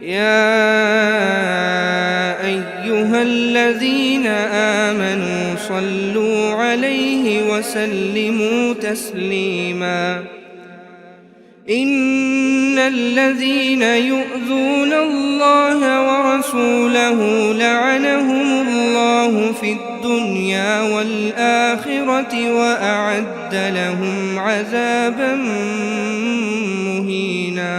يا أيها الذين آمنوا صلوا عليه وسلموا تسليما إن الذين يؤذون الله ورسوله لعنهم الله في الدنيا والآخرة وأعد لهم عذابا مهينا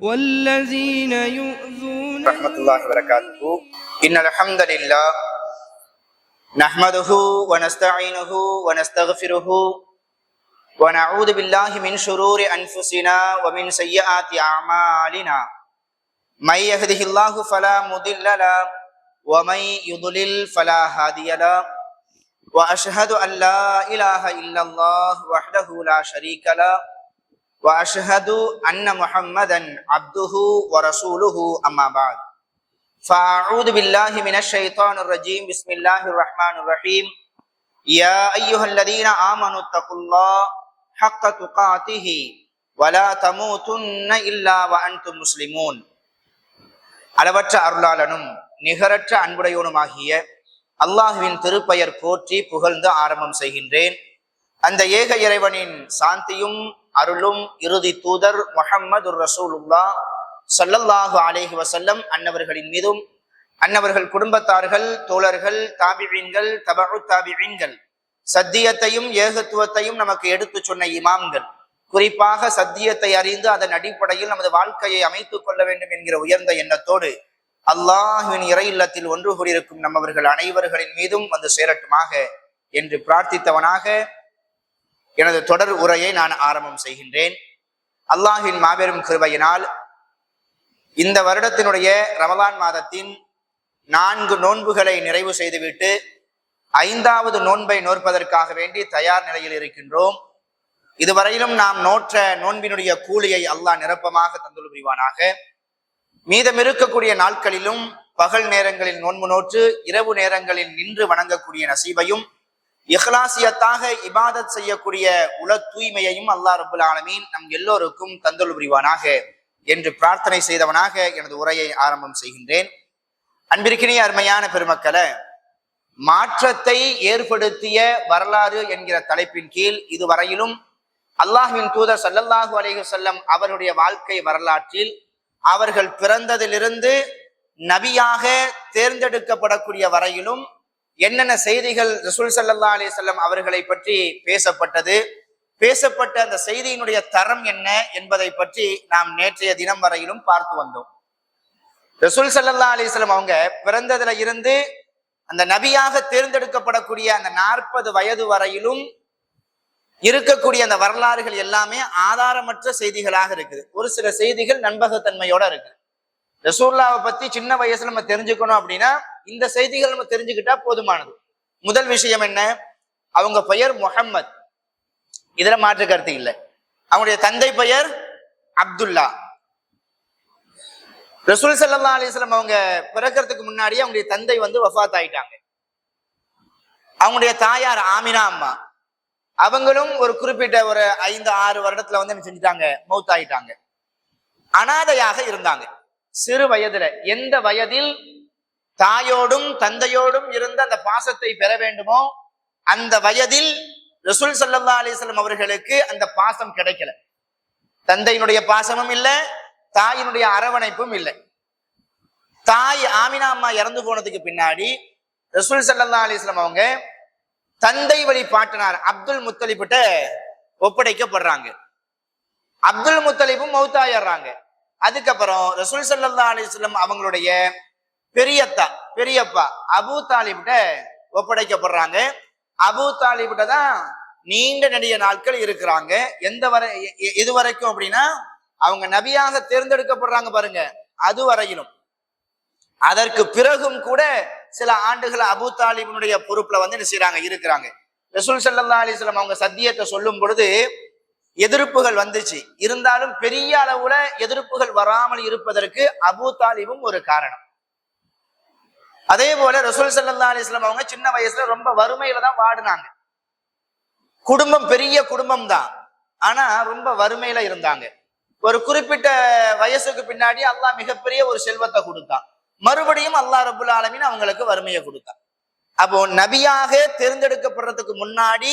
والذين يؤذون رحمة الله وبركاته إن الحمد لله نحمده ونستعينه ونستغفره ونعوذ بالله من شرور أنفسنا ومن سيئات أعمالنا من يهده الله فلا مضل له ومن يضلل فلا هادي له وأشهد أن لا إله إلا الله وحده لا شريك له وأشهد أن محمدا عبده ورسوله أما بعد فأعوذ بالله من الشيطان الرجيم بسم الله الرحمن الرحيم يا أيها الذين آمنوا اتقوا الله حق تقاته ولا تموتن إلا وأنتم مسلمون அளவற்ற அருளாளனும் நிகரற்ற அன்புடையோனுமாகிய அல்லாஹுவின் திருப்பெயர் போற்றி புகழ்ந்து ஆரம்பம் செய்கின்றேன். அந்த ஏக இறைவனின் சாந்தியும் அருளும் இறுதி தூதர் முஹம்மது ரசூலுல்லாஹ் ஸல்லல்லாஹு அலைஹி வஸல்லம் அன்னவர்களின் மீதும் அன்னவர்கள் குடும்பத்தார்கள் தோழர்கள் தாபிஈன்கள் தபஉ தாபிஈன்கள் சத்தியத்தையும் ஏகத்துவத்தையும் நமக்கு எடுத்து சொன்ன இமாம்கள் குறிப்பாக சத்தியத்தை அறிந்து அதன் அடிப்படையில் நமது வாழ்க்கையை அமைத்துக் கொள்ள வேண்டும் என்கிற உயர்ந்த எண்ணத்தோடு அல்லாஹ்வின் இறை இல்லத்தில் ஒன்று கூடியிருக்கும் நம்மவர்கள் அனைவர்களின் மீதும் வந்து சேரட்டுமாக என்று பிரார்த்தித்தவனாக எனது தொடர் உரையை நான் ஆரம்பம் செய்கின்றேன். அல்லாஹ்வின் மாபெரும் கிருபையினால் இந்த வருடத்தினுடைய ரமலான் மாதத்தின் 4 நோன்புகளை நிறைவு செய்துவிட்டு 5வது நோன்பை நோற்பதற்காக வேண்டி தயார் நிலையில் இருக்கின்றோம். இதுவரையிலும் நாம் நோற்ற நோன்பினுடைய கூலியை அல்லாஹ் நிரப்பமாக தந்துள் புரிவானாக. மீதம் இருக்கக்கூடிய நாட்களிலும் பகல் நேரங்களில் நோன்பு நோற்று இரவு நேரங்களில் நின்று வணங்கக்கூடிய நசீபையும் இஹ்லாசியத்தாக இபாதத் செய்யக்கூடிய உல தூய்மையையும் அல்லாஹ் ரப்புல் ஆலமீன் நம் எல்லோருக்கும் தந்துள் புரிவானாக என்று பிரார்த்தனை செய்தவனாக எனது உரையை ஆரம்பம் செய்கின்றேன். அன்பிற்கினிய அருமையான பெருமக்களே, மாற்றத்தை ஏற்படுத்திய வரலாறு என்கிற தலைப்பின் கீழ் இதுவரையிலும் அல்லாஹ்வின் தூதர் ஸல்லல்லாஹு அலைஹி வஸல்லம் அவருடைய வாழ்க்கை வரலாற்றில் அவர்கள் பிறந்ததிலிருந்து நபியாக தேர்ந்தெடுக்கப்படக்கூடிய வரையிலும் என்னென்ன செய்திகள் ரசூல் ஸல்லல்லாஹு அலைஹி வஸல்லம் அவர்களை பற்றி பேசப்பட்ட அந்த செய்தியினுடைய தரம் என்ன என்பதை பற்றி நாம் நேற்றைய தினம் வரையிலும் பார்த்து வந்தோம். ரசூல் ஸல்லல்லாஹு அலைஹி வஸல்லம் அவங்க பிறந்ததுல இருந்து அந்த நபியாக தேர்ந்தெடுக்கப்படக்கூடிய அந்த 40 வயது வரையிலும் இருக்கக்கூடிய அந்த வரலாறுகள் எல்லாமே ஆதாரமற்ற செய்திகளாக இருக்குது. ஒரு சில செய்திகள் நம்பகத்தன்மையோட இருக்கு. ரசூலுல்லாஹ்வை பத்தி சின்ன வயசுல நம்ம தெரிஞ்சுக்கணும் அப்படின்னா இந்த செய்திகள் நம்ம தெரிஞ்சுக்கிட்டா போதுமானது. முதல் விஷயம் என்ன? அவங்க பெயர் முஹம்மத், இதுல மாற்று கருத்து இல்லை. அவங்களுடைய தந்தை பெயர் அப்துல்லா. ரசூல் ஸல்லல்லாஹு அலைஹி வஸல்லம் அவங்க பிறக்கிறதுக்கு முன்னாடியே அவங்களுடைய தந்தை வஃபாத் ஆயிட்டாங்க. அவங்களுடைய தாயார் ஆமினா அம்மா, அவங்களும் ஒரு குறிப்பிட்ட ஒரு 5-6 வருடத்துல என்ன செஞ்சுட்டாங்க, மௌத் ஆயிட்டாங்க. அனாதையாக இருந்தாங்க. சிறு வயதுல, எந்த வயதில் தாயோடும் தந்தையோடும் இருந்த அந்த பாசத்தை பெற வேண்டுமோ அந்த வயதில் ரசூல் ஸல்லல்லாஹு அலைஹி வஸல்லம் அவர்களுக்கு அந்த பாசம் கிடைக்கல. தந்தையினுடைய பாசமும் இல்லை, தாயினுடைய அரவணைப்பும் இல்லை. தாய் ஆமினா அம்மா இறந்து போனதுக்கு பின்னாடி ரசூல் ஸல்லல்லாஹு அலைஹி வஸல்லம் அவங்க தந்தை வழி பாட்டனார் அப்துல் முத்தலிப்கிட்ட ஒப்படைக்கப்படுறாங்க. அப்துல் முத்தலிபும் மௌத்தாயிடுறாங்க. அதுக்கப்புறம் ரசூல் ஸல்லல்லாஹு அலைஹி வஸல்லம் அவங்களுடைய பெரியப்பா அபூ தாலிப்கிட்ட ஒப்படைக்கப்படுறாங்க. அபூ தாலிப்கிட்ட தான் நீண்ட நெடிய நாட்கள் இருக்கிறாங்க. எது வரைக்கும் அப்படின்னா அவங்க நபியாக தேர்ந்தெடுக்கப்படுறாங்க பாருங்க, அது வரையிலும். அதற்கு பிறகும் கூட சில ஆண்டுகள் அபூ தாலிபினுடைய பொறுப்புல என்ன செய்யறாங்க, இருக்கிறாங்க. ரசூல் ஸல்லல்லாஹு அலைஹி வஸல்லம் அவங்க சத்தியத்தை சொல்லும் பொழுது எதிர்ப்புகள் வந்துச்சு. இருந்தாலும் பெரிய அளவுல எதிர்ப்புகள் வராமல் இருப்பதற்கு அபூ தாலிபும் ஒரு காரணம். அதே போல ரசூல் ஸல்லல்லாஹு அலைஹி வஸல்லம் அவங்க சின்ன வயசுல ரொம்ப வறுமையில தான் வாடினாங்க. குடும்பம் பெரிய குடும்பம் தான், ஆனா ரொம்ப வறுமையில இருந்தாங்க. ஒரு குறிப்பிட்ட வயசுக்கு பின்னாடி அல்லாஹ் மிகப்பெரிய ஒரு செல்வத்தை கொடுத்தான். மறுபடியும் அல்லாஹ் ரப்புல் ஆலமீன் அவங்களுக்கு வறுமையை கொடுத்தான். அப்போ நபியாக தேர்ந்தெடுக்கப்படுறதுக்கு முன்னாடி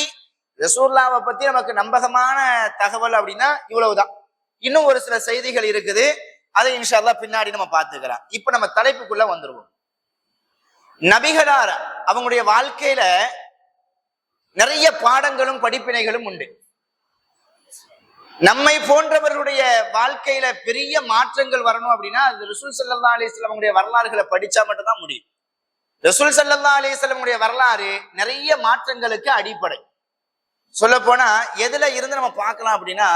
ரசூலுல்லாஹ்வை பத்தி நமக்கு நம்பகமான தகவல் அப்படின்னா இவ்வளவுதான். இன்னும் ஒரு சில செய்திகள் இருக்குது, அதை இன்ஷா அல்லாஹ் பின்னாடி நம்ம பார்த்துக்கலாம். இப்ப நம்ம தலைப்புக்குள்ள வந்துருவோம். நபிகளார் அவங்களுடைய வாழ்க்கையில நிறைய பாடங்களும் படிப்பினைகளும் உண்டு. நம்மை போன்றவர்களுடைய வாழ்க்கையில பெரிய மாற்றங்கள் வரணும் அப்படின்னா அது ரசூல் ஸல்லல்லாஹு அலைஹி வஸல்லம் அவங்களுடைய வரலாறுகளை படிச்சா மட்டும்தான் முடியும். ரசூல் ஸல்லல்லாஹு அலைஹி வஸல்லம் வரலாறு நிறைய மாற்றங்களுக்கு அடிப்படை. சொல்ல போனா எதுல இருந்து நம்ம பார்க்கலாம் அப்படின்னா,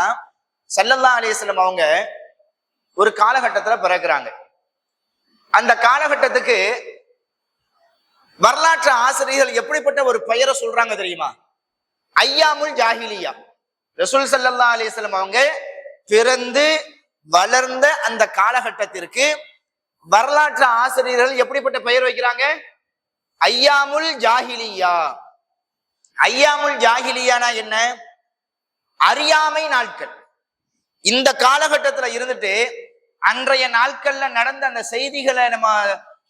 ஸல்லல்லாஹு அலைஹி வஸல்லம் அவங்க ஒரு காலகட்டத்துல பிறக்கிறாங்க. அந்த காலகட்டத்துக்கு வரலாற்று ஆசிரியர்கள் எப்படிப்பட்ட ஒரு பெயரை சொல்றாங்க தெரியுமா? ஐயாமுல் ஜாஹிலியா. ரசூல் ஸல்லல்லாஹு அலைஹி வஸல்லம் அவங்க பிறந்து வளர்ந்த அந்த காலகட்டத்திற்கு வரலாற்று ஆசிரியர்கள் எப்படிப்பட்ட பெயர் வைக்கிறாங்க? ஐயாமுல் ஜாஹிலியா. ஐயாமுல் ஜாஹிலியானா என்ன? அறியாமை நாட்கள். இந்த காலகட்டத்துல இருந்துட்டு அன்றைய நாட்கள்ல நடந்த அந்த செய்திகளை நம்ம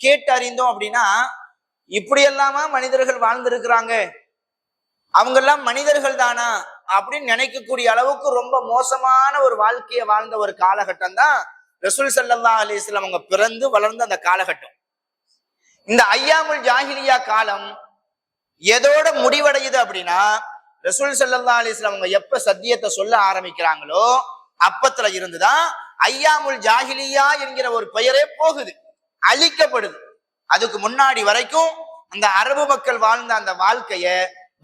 கேட்டு அறிந்தோம் அப்படின்னா, இப்படி எல்லாமா மனிதர்கள் வாழ்ந்திருக்கிறாங்க, அவங்க எல்லாம் மனிதர்கள் தானா அப்படின்னு நினைக்கக்கூடிய அளவுக்கு ரொம்ப மோசமான ஒரு வாழ்க்கையை வாழ்ந்த ஒரு காலகட்டம் தான் ரசூல் ஸல்லல்லாஹு அலைஹி வஸல்லம் அவங்க பிறந்து வளர்ந்த அந்த காலகட்டம். இந்த ஐயாமுல் ஜாஹிலியா காலம் எதோட முடிவடையுது அப்படின்னா, ரசூல் ஸல்லல்லாஹு அலைஹி வஸல்லம் அவங்க எப்ப சத்தியத்தை சொல்ல ஆரம்பிக்கிறாங்களோ அப்பத்துல இருந்துதான் ஐயாமுல் ஜாஹிலியா என்கிற ஒரு பெயரே போகுது, அழிக்கப்படுது. அதுக்கு முன்னாடி வரைக்கும் அந்த அரபு மக்கள் வாழ்ந்த அந்த வாழ்க்கைய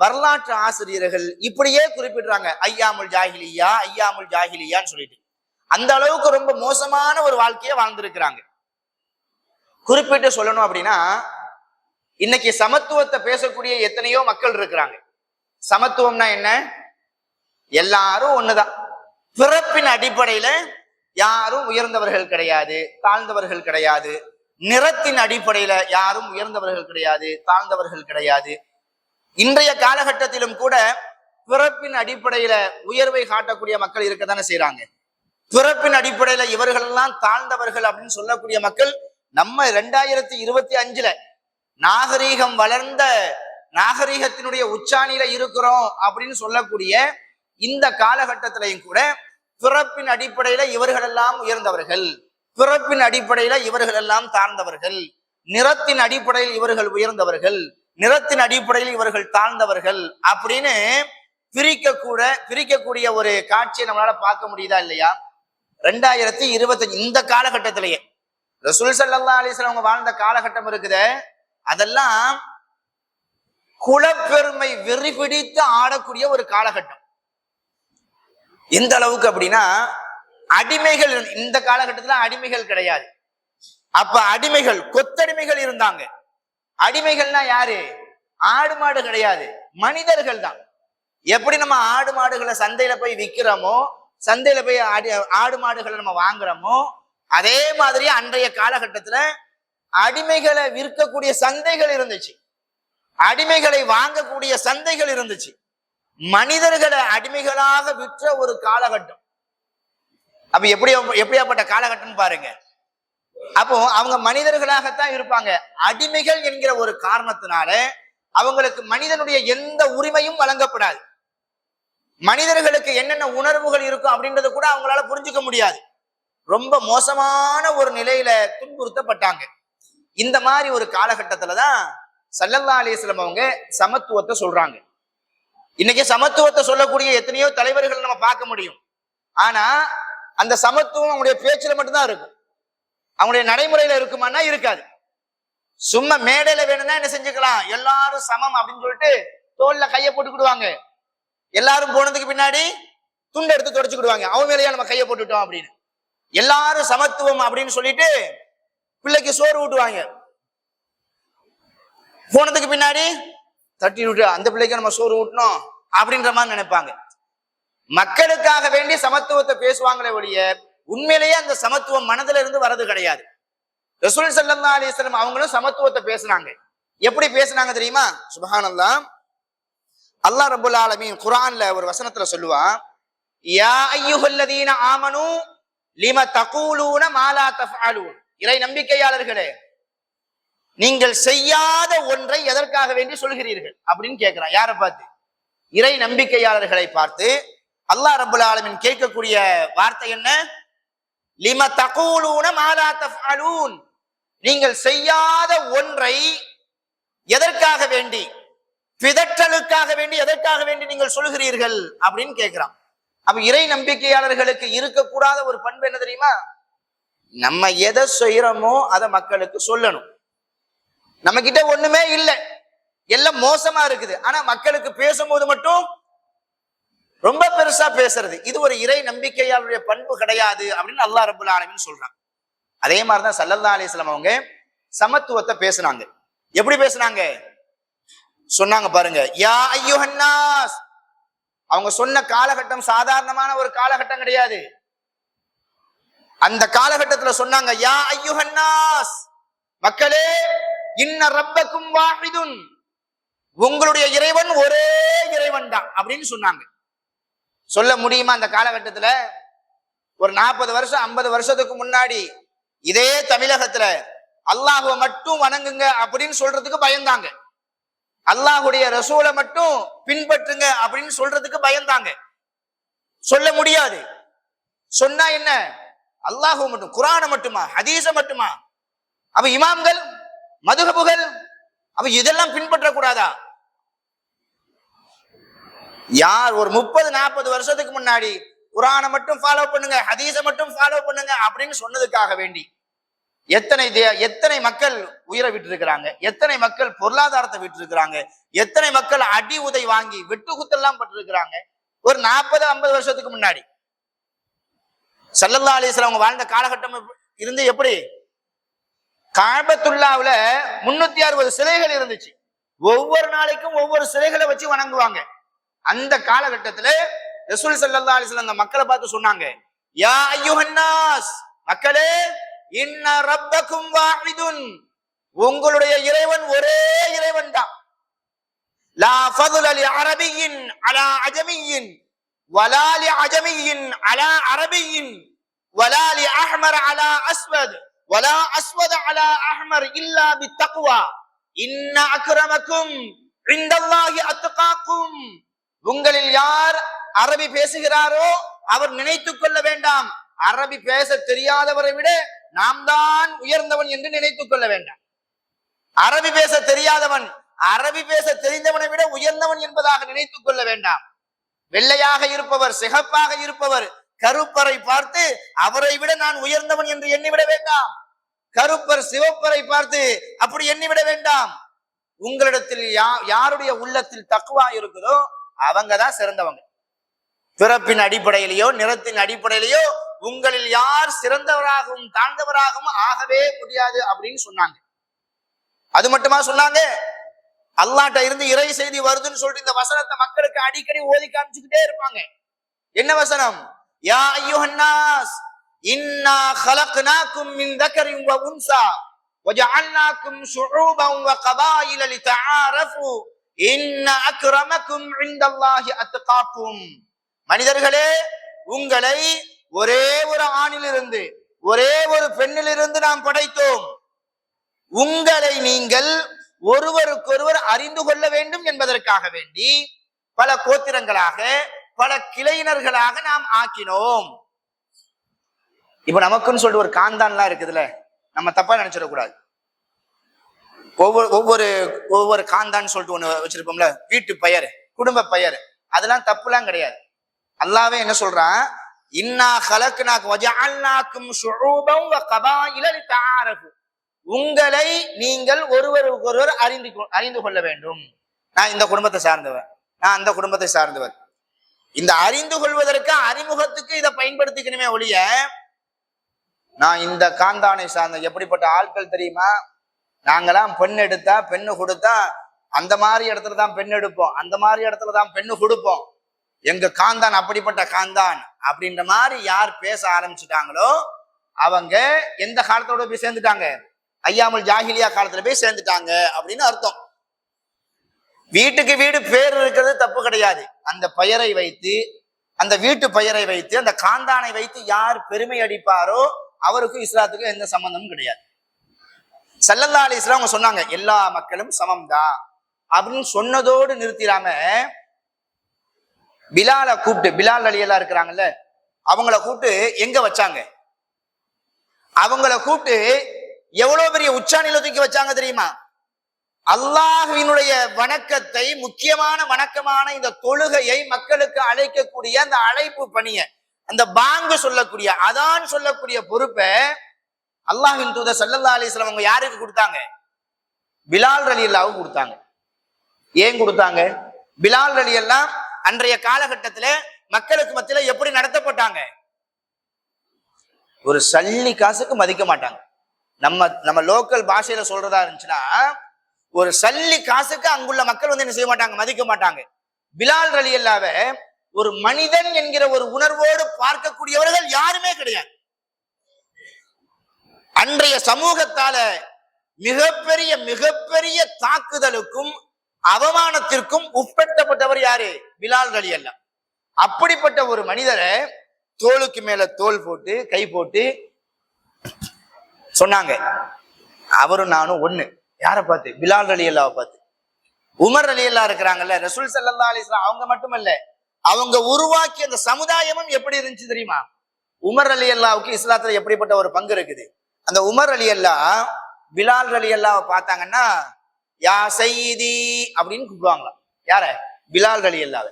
வரலாற்று ஆசிரியர்கள் இப்படியே குறிப்பிடுறாங்க, ஐயாமுல் ஜாஹிலியா ஐயாமுல் ஜாஹிலியான்னு சொல்லிட்டு. அந்த அளவுக்கு ரொம்ப மோசமான ஒரு வாழ்க்கையை வாழ்ந்திருக்கிறாங்க. குறிப்பிட்டு சொல்லணும் அப்படின்னா, இன்னைக்கு சமத்துவத்தை பேசக்கூடிய எத்தனையோ மக்கள் இருக்கிறாங்க. சமத்துவம்னா என்ன? எல்லாரும் ஒண்ணுதான். பிறப்பின் அடிப்படையில யாரும் உயர்ந்தவர்கள் கிடையாது, தாழ்ந்தவர்கள் கிடையாது. நிறத்தின் அடிப்படையில யாரும் உயர்ந்தவர்கள் கிடையாது, தாழ்ந்தவர்கள் கிடையாது. இன்றைய காலகட்டத்திலும் கூட பிறப்பின் அடிப்படையில உயர்வை காட்டக்கூடிய மக்கள் இருக்கத்தானே செய்யறாங்க. பிறப்பின் அடிப்படையில இவர்கள் எல்லாம் தாழ்ந்தவர்கள் அப்படின்னு சொல்லக்கூடிய மக்கள் நம்ம 2025 நாகரீகம் வளர்ந்த நாகரீகத்தினுடைய உச்சாணியில இருக்கிறோம் அப்படின்னு சொல்லக்கூடிய இந்த காலகட்டத்திலையும் கூட பிறப்பின் அடிப்படையில இவர்கள் எல்லாம் உயர்ந்தவர்கள், பிறப்பின் அடிப்படையில இவர்கள் எல்லாம் தாழ்ந்தவர்கள், நிறத்தின் அடிப்படையில் இவர்கள் உயர்ந்தவர்கள், நிறத்தின் அடிப்படையில் இவர்கள் தாழ்ந்தவர்கள் அப்படின்னு பிரிக்கக்கூடிய ஒரு காட்சியை நம்மளால பார்க்க முடியுதா இல்லையா? 2025 இந்த காலகட்டத்திலேயே ரசூல் ஸல்லல்லாஹு அலைஹி வஸல்லம் அவங்க வாழ்ந்த காலகட்டம் இருக்குதே, அதெல்லாம் குலப்பெருமை வெறி பிடித்து ஆடக்கூடிய ஒரு காலகட்டம். எந்த அளவுக்கு அப்படின்னா, அடிமைகள் இந்த காலகட்டத்துல அடிமைகள் கிடையாது. அப்ப அடிமைகள் கொத்தடிமைகள் இருந்தாங்க. அடிமைகள்னா யாரு? ஆடு மாடு கிடையாது, மனிதர்கள் தான். எப்படி நம்ம ஆடு மாடுகளை சந்தையில போய் விற்கிறோமோ, சந்தையில போய் ஆடு மாடுகளை நம்ம வாங்குறோமோ, அதே மாதிரி அன்றைய காலகட்டத்துல அடிமைகளை விற்கக்கூடிய சந்தைகள் இருந்துச்சு, அடிமைகளை வாங்கக்கூடிய சந்தைகள் இருந்துச்சு. மனிதர்களை அடிமைகளாக விற்ற ஒரு காலகட்டம். அப்ப எப்படியாப்பட்ட காலகட்டம் பாருங்க. அப்போ அவங்க மனிதர்களாகத்தான் இருப்பாங்க. அடிமைகள் என்கிற ஒரு காரணத்தினால அவங்களுக்கு மனிதனுடைய எந்த உரிமையும் வழங்கப்படாது. மனிதர்களுக்கு என்னென்ன உணர்வுகள் இருக்கும் அப்படின்றது கூட அவங்களால புரிஞ்சுக்க முடியாது. ரொம்ப மோசமான ஒரு நிலையில துன்புறுத்தப்பட்டாங்க. இந்த மாதிரி ஒரு காலகட்டத்துலதான் ஸல்லல்லாஹு அலைஹி வஸல்லம் அவங்க சமத்துவத்தை சொல்றாங்க. இன்னைக்கு சமத்துவத்தை சொல்லக்கூடிய எத்தனையோ தலைவர்கள் நம்ம பார்க்க முடியும். ஆனா அந்த சமத்துவம் அவங்களுடைய பேச்சுல மட்டும்தான் இருக்கும், அவங்களுடைய நடைமுறையில இருக்குமானா இருக்காது. சும்மா மேடையில வேணும்னா என்ன செஞ்சுக்கலாம், எல்லாரும் சமம் அப்படின்னு சொல்லிட்டு தோல்ல கையை போட்டுக்கிடுவாங்க. எல்லாரும் போனதுக்கு பின்னாடி துண்டு எடுத்து தொடச்சுக்கிடுவாங்க, அவன் மேலேயா நம்ம கையை போட்டுட்டோம் அப்படின்னு. எல்லாரும் சமத்துவம் அப்படின்னு சொல்லிட்டு பிள்ளைக்கு சோறு ஊட்டுவாங்க. போனதுக்கு பின்னாடி தட்டி விட்டு அந்த பிள்ளைக்கு நம்ம சோறு ஊட்டணும் அப்படின்ற மாதிரி நினைப்பாங்க. மக்களுக்காக வேண்டி சமத்துவத்தை பேசுவாங்களே ஒழிய உண்மையிலேயே அந்த சமத்துவம் மனதில இருந்து வர்றது கிடையாது. ரசூல் ஸல்லல்லாஹு அலைஹி வஸல்லம் அவங்களும் சமத்துவத்தை பேசினாங்க. எப்படி பேசினாங்க தெரியுமா? சுப்ஹானல்லாஹ். அல்லாஹ் ரப்பல் ஆலமீன் குர்ஆன்ல ஒரு வசனத்துல சொல்லுவான், யா அய்யுஹல்லதீன ஆமனு லிம தகூலூன மா லா தஃஅலூன். இறை நம்பிக்கையாளர்களே, நீங்கள் செய்யாத ஒன்றை எதற்காக வேண்டி சொல்கிறீர்கள் அப்படின்னு கேட்கிறான். யாரை பார்த்து? இறை நம்பிக்கையாளர்களை பார்த்து அல்லாஹ் ரப்பல் ஆலமீன் கேட்கக்கூடிய வார்த்தை என்ன? லிம தகூலூன மா லா தஃஅலூன். நீங்கள் செய்யாத ஒன்றை எதற்காக வேண்டி, பிதற்றலுக்காக வேண்டி, எதற்காக வேண்டி நீங்கள் சொல்கிறீர்கள் அப்படின்னு கேட்கிறான். அப்ப இறை நம்பிக்கையாளர்களுக்கு இருக்கக்கூடாத ஒரு பண்பு என்ன தெரியுமா? நம்ம எதை செய்யறோமோ அதை மக்களுக்கு சொல்லணும். நம்ம கிட்ட ஒண்ணுமே இல்லை, எல்லாம் மோசமா இருக்குது, ஆனா மக்களுக்கு பேசும்போது மட்டும் ரொம்ப பெருசா பேசுறது, இது ஒரு இறை நம்பிக்கையாளருடைய பண்பு கிடையாது அப்படின்னு அல்லாஹ் ரப்பல் ஆலமீன் சொல்றான். அதே மாதிரிதான் ஸல்லல்லாஹு அலைஹி வஸல்லம் அவங்க சமத்துவத்தை பேசுனாங்க. எப்படி பேசுனாங்க சொன்னாங்க பாருங்க. யா அய்யுஹன்னாஸ். அவங்க சொன்ன காலகட்டம் சாதாரணமான ஒரு காலகட்டம் கிடையாது. அந்த காலகட்டத்துல சொன்னாங்க, யா அய்யுஹன்னாஸ், மக்களே, இன்ன ரப்பக்கும் வாஹிதுன், உங்களுடைய இறைவன் ஒரே இறைவன் தான் அப்படின்னு சொன்னாங்க. சொல்ல முடியுமா? அந்த காலகட்டத்துல ஒரு 40 வருஷம் 50 வருஷத்துக்கு முன்னாடி இதே தமிழகத்துல அல்லாஹ்வை மட்டும் வணங்குங்க அப்படின்னு சொல்றதுக்கு பயந்தாங்க. அல்லாஹ்வுடைய ரசூலை மட்டும் பின்பற்றுங்க அப்படின்னு சொல்றதுக்கு பயந்தாங்க. சொல்ல முடியாது. சொன்னா என்ன? அல்லாஹ்வை மட்டும், குர்ஆனை மட்டுமா, ஹதீஸ மட்டுமா? அப்ப இமாம்கள், மதுஹபுகள், அப்ப இதெல்லாம் பின்பற்றக்கூடாதா? யார் ஒரு 30-40 வருஷத்துக்கு முன்னாடி குர்ஆனை மட்டும் ஃபாலோ பண்ணுங்க, ஹதீஸ மட்டும் ஃபாலோ பண்ணுங்க அப்படின்னு சொன்னதுக்காக வேண்டி எத்தனை மக்கள் உயிரை விட்டு இருக்கிறாங்க, எத்தனை மக்கள் பொருளாதாரத்தை விட்டு இருக்கிறாங்க, எத்தனை மக்கள் அடி உதை வாங்கி வெட்டு குத்தெல்லாம் பட்டு இருக்கிறாங்க. ஒரு 40-50 வருஷத்துக்கு முன்னாடி ஸல்லல்லாஹு அலைஹி வஸல்லம் அவங்க வாழ்ந்த காலகட்டம் இருந்து எப்படி? கஅபத்துல்லாஹ்வுல 360 சிலைகள் இருந்துச்சு. ஒவ்வொரு நாளைக்கும் ஒவ்வொரு சிலைகளை வச்சு வணங்குவாங்க. அந்த காலகட்டத்துல ரசூல் ஸல்லல்லாஹு அலைஹி வஸல்லம் அந்த மக்களை பார்த்து சொன்னாங்க, யா அய்யுஹன்னாஸ், மக்களே, இன்ன ரப்பக்கும் வாஹிதுன், உங்களுடைய இறைவன் ஒரே இறைவன் தான். லா ஃபضل لعربي على عجمي ولا لعجمي على عربي ولا لأحمر على أسود ولا أسود على أحمر إلا بالتقوى إن أكرمكم عند الله أتقاكم. உங்களில் யார் அரபி பேசுகிறாரோ அவர் நினைத்துக் கொள்ள வேண்டாம், அரபி பேச தெரியாதவரை விட நாம் தான் உயர்ந்தவன் என்று நினைத்துக் கொள்ள வேண்டாம். அரபி பேச தெரியாதவன் அரபி பேச தெரிந்தவனை விட உயர்ந்தவன் என்பதாக நினைத்துக் கொள்ள வேண்டாம். வெள்ளையாக இருப்பவர், சிகப்பாக இருப்பவர், கருப்பரை பார்த்து அவரை விட நான் உயர்ந்தவன் என்று எண்ணிவிட வேண்டாம். கருப்பர் சிவப்பரை பார்த்து அப்படி எண்ணிவிட வேண்டாம். உங்களிடத்தில் யாருடைய உள்ளத்தில் தக்வா இருக்குதோ அவங்கதான் சிறந்தவங்க. பிறப்பின் அடிப்படையிலேயோ நிறத்தின் அடிப்படையிலேயோ உங்களில் யார் சிறந்தவராகவும் தாழ்ந்தவராகவும் ஆகவே முடியாது அப்படின்னு சொன்னாங்க. அது மட்டுமா சொன்னாங்க? அல்லாஹ்ட்ட இருந்து இறை செய்தி வருதுன்னு சொல்லிட்டு இந்த வசனத்தை மக்களுக்கு அடிக்கடி ஓதி காமிச்சுக்கிட்டே இருப்பாங்க. என்ன வசனம்? யா அய்யுஹன்னாஸ் இன்னா خلقناكم من ذكر وانثى وجعلناكم شعوبا وقبائل لتعارفوا ان اكرمكم عند الله اتقاكم. மனிதர்களே, உங்களை ஒரே ஒரு ஆணிலிருந்து ஒரே ஒரு பெண்ணிலிருந்து நாம் படைத்தோம். உங்களை நீங்கள் ஒருவருக்கொருவர் அறிந்து கொள்ள வேண்டும் என்பதற்காக வேண்டி பல கோத்திரங்களாக பல கிளையினர்களாக நாம் ஆக்கினோம். இப்ப நமக்குன்னு சொல்லிட்டு ஒரு காந்தான்லாம் இருக்குதுல்ல, நம்ம தப்பா நினைச்சிடக்கூடாது. ஒவ்வொரு காந்தான்னு சொல்லிட்டு ஒண்ணு வச்சிருப்போம்ல, வீட்டு பெயர், குடும்ப பெயர், அதெல்லாம் தப்புலாம் கிடையாது. அல்லாஹ்வே என்ன சொல்றான்? இன்னா خلقناكم وجعلناكم شعوبا وقبائل لتعارفوا. உங்களை நீங்கள் ஒருவருக்கொருவர் அறிந்து கொள்ள வேண்டும். நான் இந்த குடும்பத்தை சார்ந்தவர், நான் அந்த குடும்பத்தை சார்ந்தவர். இந்த அறிந்து கொள்வதற்கு அறிமுகத்துக்கு இதை பயன்படுத்திக்கணுமே ஒழிய, நான் இந்த காந்தானை சார்ந்த எப்படிப்பட்ட ஆட்கள் தெரியுமா, நாங்கெல்லாம் பெண் எடுத்தா பெண்ணு கொடுத்தா அந்த மாதிரி இடத்துல தான் பெண் எடுப்போம், அந்த மாதிரி இடத்துல தான் பெண்ணு கொடுப்போம், எங்க காந்தான் அப்படிப்பட்ட காந்தான் அப்படின்ற மாதிரி யார் பேச ஆரம்பிச்சுட்டாங்களோ அவங்க எந்த காலத்தோட போய் சேர்ந்துட்டாங்க? ஐயாமுல் ஜாஹிலியா காலத்துல போய் சேர்ந்துட்டாங்க அப்படின்னு அர்த்தம். வீட்டுக்கு வீடு பேர் இருக்கிறது தப்பு கிடையாது. அந்த பெயரை வைத்து அந்த வீட்டு பெயரை வைத்து அந்த காந்தானை வைத்து யார் பெருமை அடிப்பாரோ அவருக்கும் இஸ்லாத்துக்கும் எந்த சம்பந்தமும் கிடையாது. ஸல்லல்லாஹு அலைஹி வஸல்லம் அவங்க சொன்னாங்க எல்லா மக்களும் சமம்தான் அப்படின்னு சொன்னதோடு நிறுத்திடாம பிலாலை கூப்பிட்டு, பிலால் ரலியல்லாஹு இருக்கிறாங்கல்ல, அவங்கள கூப்பிட்டு எங்க வச்சாங்க? அவங்கள கூப்பிட்டு எவ்வளவு பெரிய உச்சாணியில தூக்கி வச்சாங்க தெரியுமா? அல்லாஹ்வினுடைய வணக்கத்தை, முக்கியமான வணக்கமான இந்த தொழுகையை மக்களுக்கு அழைக்கக்கூடிய அந்த அழைப்பு பணிய, அந்த பாங்கு சொல்லக்கூடிய அதான் சொல்லக்கூடிய பொறுப்பை அல்லாஹ்வின் தூதர் ஸல்லல்லாஹு அலைஹி வஸல்லம் அவங்க யாருக்கு கொடுத்தாங்க? பிலால் ரலியல்லாஹு கொடுத்தாங்க. ஏன் கொடுத்தாங்க? பிலால் ரலியல்லாஹு அன்றைய காலகட்டத்துல மக்களுக்கு மத்தியில எப்படி நடத்தப்பட்டாங்க? ஒரு சல்லி காசுக்கு மதிக்க மாட்டாங்க. நம்ம லோக்கல் பாஷையில சொல்றதா இருந்துச்சுன்னா, ஒரு சல்லி காசுக்கு அங்குள்ள மக்கள் வந்து என்ன செய்ய மாட்டாங்க? மதிக்க மாட்டாங்க. பிலால் ரலியல்லாஹு ஒரு மனிதன் என்கிற ஒரு உணர்வோடு பார்க்கக்கூடியவர்கள் யாருமே கிடையாது. அன்றைய சமூகத்தால மிகப்பெரிய மிகப்பெரிய தாக்குதலுக்கும் அவமானத்திற்கும் உட்படுத்தப்பட்டவர் யாரு? பிலால் ரலியல்லாஹு. அப்படிப்பட்ட ஒரு மனிதரை தோளுக்கு மேல தோல் போட்டு கை போட்டு சொன்னாங்க, அவரும் நானும் ஒண்ணு. யாரை பார்த்து? பிலால் ரலியல்லாஹு பார்த்து. உமர் ரலியல்லாஹு இருக்கிறாங்கல்ல, ரசூல் ஸல்லல்லாஹு அலைஹி வஸல்லம் அவங்க மட்டுமல்ல, அவங்க உருவாக்கிய அந்த சமுதாயமும் எப்படி இருந்துச்சு தெரியுமா? உமர் ரலியல்லாஹுக்கு இஸ்லாத்துல எப்படிப்பட்ட ஒரு பங்கு இருக்குது? அந்த உமர் ரலியல்லாஹு பிலால் ரலியல்லாஹு பார்த்தாங்கன்னா யா சையீதி அப்படின்னு கூப்பிடுவாங்களாம். யார? பிலால் ரலியல்லாஹு.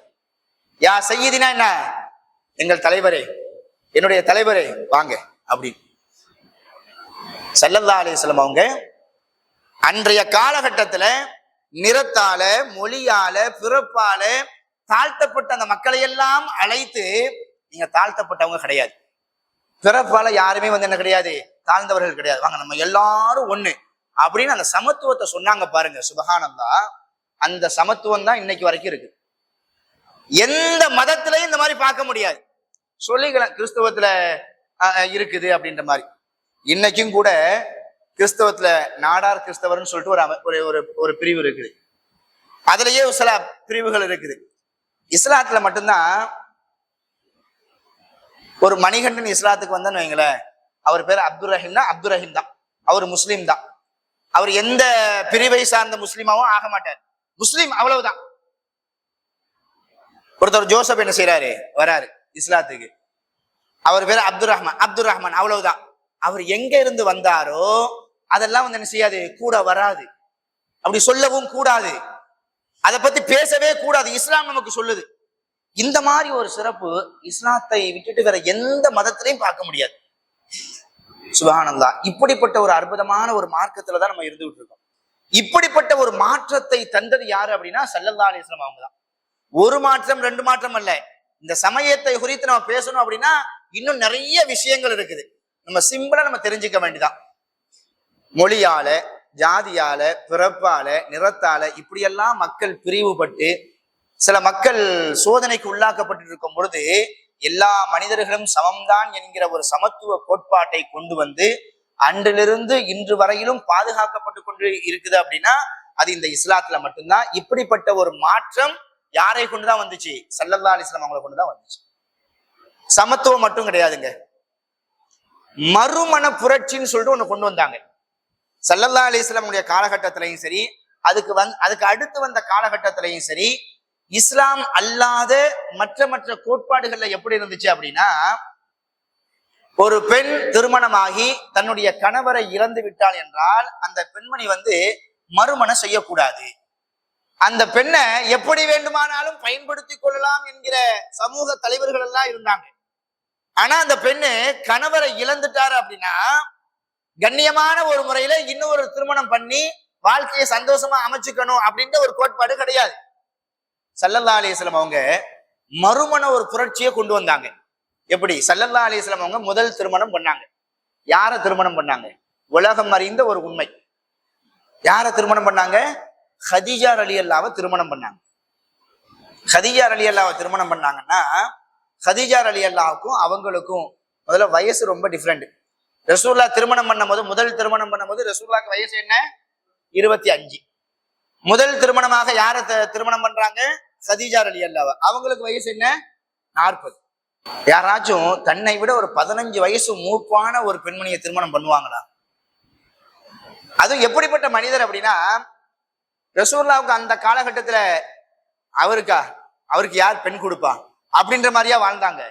யா சையீதினா என்ன? எங்கள் தலைவரே, என்னுடைய தலைவரே வாங்க அப்படி. ஸல்லல்லாஹு அலைஹி வஸல்லம் அவங்க அன்றைய காலகட்டத்துல நிறத்தால, மொழியால, பிறப்பால தாழ்த்தப்பட்ட அந்த மக்களை எல்லாம் அழைத்து, நீங்க தாழ்த்தப்பட்டவங்க கிடையாது, பிறப்பால யாருமே வந்து என்ன கிடையாது, தாழ்ந்தவர்கள் கிடையாது, வாங்க நம்ம எல்லாரும் ஒண்ணு அப்படின்னு அந்த சமத்துவத்தை சொன்னாங்க பாருங்க. சுபஹானல்லாஹ். அந்த சமத்துவம் தான் இன்னைக்கு வரைக்கும் இருக்கு. எந்த மதத்திலையும் இந்த மாதிரி பார்க்க முடியாது. சொல்லிக்கலாம் கிறிஸ்தவத்துல இருக்குது அப்படின்ற மாதிரி. இன்னைக்கும் கூட கிறிஸ்தவத்துல நாடார் கிறிஸ்தவர்னு சொல்லிட்டு ஒரு பிரிவு இருக்குது. அதுலயே சில பிரிவுகள் இருக்குது. இஸ்லாத்துல மட்டும்தான் ஒரு மணிகண்டன் இஸ்லாத்துக்கு வந்தன்னு வைங்களேன், அவர் பேர் அப்துல் ரஹீம் தான். அவர் முஸ்லீம் தான். அவர் எந்த பிரிவை சார்ந்த முஸ்லீமாவும் ஆக மாட்டார், முஸ்லீம் அவ்வளவுதான். ஒருத்தர் ஜோசப் என்ன செய்யறாரு, வராரு இஸ்லாத்துக்கு, அவர் பேர் அப்துல் ரஹ்மான் அவ்வளவுதான். அவர் எங்க இருந்து வந்தாரோ அதெல்லாம் வந்து என்ன செய்யாது, கூட வராது, அப்படி சொல்லவும் கூடாது, அதை பத்தி பேசவே கூடாது. இஸ்லாம் நமக்கு சொல்லுது. இந்த மாதிரி ஒரு சிறப்பு இஸ்லாத்தை விட்டுட்டு வேற எந்த மதத்திலையும் பார்க்க முடியாது. சுப்ஹானல்லாஹ். இப்படிப்பட்ட ஒரு அற்புதமான ஒரு மார்க்கத்துலதான் நம்ம இருந்துகிட்டு இருக்கோம். இப்படிப்பட்ட ஒரு மாற்றத்தை தந்தது யாரு அப்படின்னா ஸல்லல்லாஹு அலைஹி வஸல்லம் அவங்க தான். ஒரு மாற்றம் ரெண்டு மாற்றம் அல்ல. இந்த சமயத்தை குறித்து நம்ம பேசணும் அப்படின்னா இன்னும் நிறைய விஷயங்கள் இருக்குது. நம்ம சிம்பிளா நம்ம தெரிஞ்சுக்க வேண்டியதான். மொழியால, ஜாதியால, பிறப்பால, நிறத்தால இப்படியெல்லாம் மக்கள் பிரிவுபட்டு சில மக்கள் சோதனைக்கு உள்ளாக்கப்பட்டு இருக்கும் பொழுது எல்லா மனிதர்களும் சமம்தான் என்கிற ஒரு சமத்துவ கோட்பாட்டை கொண்டு வந்து அன்றிலிருந்து இன்று வரையிலும் பாதுகாக்கப்பட்டு கொண்டு இருக்குது அப்படின்னா அது இந்த இஸ்லாத்துல மட்டும்தான். இப்படிப்பட்ட ஒரு மாற்றம் யாரை கொண்டுதான் வந்துச்சு? ஸல்லல்லாஹு அலைஹி வஸல்லம் அவங்களை கொண்டுதான் வந்துச்சு. சமத்துவம் மட்டும் கிடையாதுங்க, மறுமண புரட்சின்னு சொல்லிட்டு ஒண்ணு கொண்டு வந்தாங்க. ஸல்லல்லாஹு அலைஹி வஸல்லம் உடைய காலகட்டத்திலையும் சரி, அதுக்கு அடுத்து வந்த காலகட்டத்திலையும் சரி, இஸ்லாம் அல்லாத மற்ற கோட்பாடுகள்ல எப்படி இருந்துச்சு அப்படின்னா, ஒரு பெண் திருமணமாகி தன்னுடைய கணவரை இறந்து விட்டாள் என்றால் அந்த பெண்மணி வந்து மறுமணம் செய்யக்கூடாது, அந்த பெண்ணை எப்படி வேண்டுமானாலும் பயன்படுத்தி கொள்ளலாம் என்கிற சமூக தலைவர்கள் எல்லாம் இருந்தாங்க. ஆனா அந்த பெண்ணு கணவரை இழந்துட்டாரு அப்படின்னா கண்ணியமான ஒரு முறையில இன்னொரு திருமணம் பண்ணி வாழ்க்கையை சந்தோஷமா அமைச்சுக்கணும் அப்படின்ற ஒரு கோட்பாடு கிடையாது. ஸல்லல்லாஹு அலைஹி வஸல்லம் அவங்க மறுமண ஒரு புரட்சியை கொண்டு வந்தாங்க. எப்படி? ஸல்லல்லாஹு அலைஹி வஸல்லம் அவங்க முதல் திருமணம் பண்ணாங்க. யார திருமணம் பண்ணாங்க? உலகம் அறிந்த ஒரு உண்மை. யார திருமணம் பண்ணாங்க? ஹதீஜா ரலியல்லாஹு திருமணம் பண்ணாங்க. ஹதீஜா ரலியல்லாஹு திருமணம் பண்ணாங்கன்னா ஹதீஜா ரலியல்லாஹுக்கும் அவங்களுக்கும் முதல்ல வயசு ரொம்ப டிஃப்ரெண்ட். ரசூல்லா திருமணம் பண்ணும்போது, முதல் திருமணம் பண்ணும்போது ரசூல்லாக்கு வயசு என்ன? 25. முதல் திருமணமாக யார திருமணம் பண்றாங்க? ஹதீஜா ரலியல்லாஹு. அவங்களுக்கு வயசு என்ன? 40. யாராச்சும் தன்னை விட ஒரு 15 வயசு மூப்பான ஒரு பெண்மணியை திருமணம் பண்ணுவாங்களா? அது எப்படிப்பட்ட மனிதர் அப்படின்னா, ரசூலுல்லாஹ்வுக்கு அந்த காலகட்டத்துல அவருக்கு யார் பெண் கொடுப்பா அப்படின்ற மாதிரியா வாழ்ந்தாங்க.